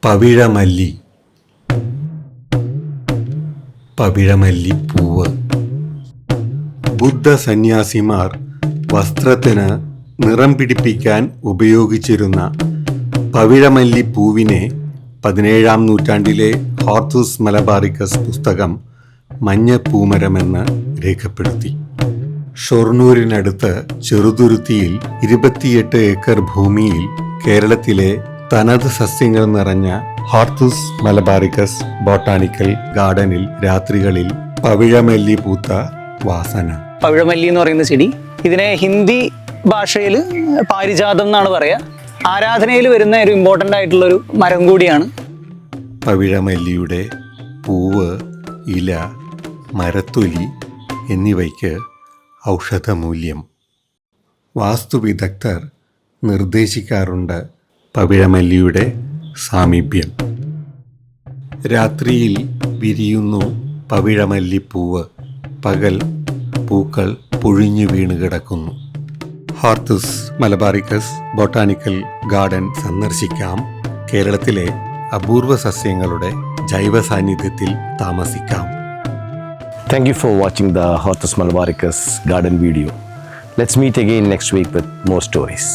പവിഴമല്ലി. പവിഴമല്ലിപ്പൂവ്. ബുദ്ധ സന്യാസിമാർ വസ്ത്രത്തിന് നിറം പിടിപ്പിക്കാൻ ഉപയോഗിച്ചിരുന്ന പവിഴമല്ലിപ്പൂവിനെ 17-ാം നൂറ്റാണ്ടിലെ ഹോർത്തൂസ് മലബാറിക്കസ് പുസ്തകം മഞ്ഞപ്പൂമരമെന്ന് രേഖപ്പെടുത്തി. ഷൊർണൂരിനടുത്ത് ചെറുതുരുത്തിയിൽ 28 ഏക്കർ ഭൂമിയിൽ കേരളത്തിലെ തനത് സസ്യങ്ങൾ നിറഞ്ഞ ഹോർത്തൂസ് മലബാറിക്കസ് ബോട്ടാണിക്കൽ ഗാർഡനിൽ രാത്രികളിൽ പവിഴമല്ലി പൂത്ത വാസന. പവിഴമല്ലി എന്ന് പറയുന്ന ചെടി, ഇതിനെ ഹിന്ദി ഭാഷയിൽ പാരിജാതം എന്നാണ് പറയുക. ആരാധനയിൽ വരുന്ന ഒരു ഇമ്പോർട്ടൻ്റ് ആയിട്ടുള്ളൊരു മരം കൂടിയാണ്. പവിഴമല്ലിയുടെ പൂവ്, ഇല, മരത്തൊലി എന്നിവയ്ക്ക് ഔഷധമൂല്യം. വാസ്തുവിദഗ്ധർ നിർദ്ദേശിക്കാറുണ്ട് പവിഴമല്ലിയുടെ സാമീപ്യം. രാത്രിയിൽ വിരിയുന്നു പവിഴമല്ലിപ്പൂവ്, പകൽ പൂക്കൾ പൊഴിഞ്ഞു വീണ് കിടക്കുന്നു. ഹോർത്തൂസ് മലബാറിക്കസ് ബോട്ടാണിക്കൽ ഗാർഡൻ സന്ദർശിക്കാം. കേരളത്തിലെ അപൂർവ സസ്യങ്ങളുടെ ജൈവ സാന്നിധ്യത്തിൽ താമസിക്കാം. Thank you for watching the Hortus Malabaricus garden video. Let's meet again next week with more stories.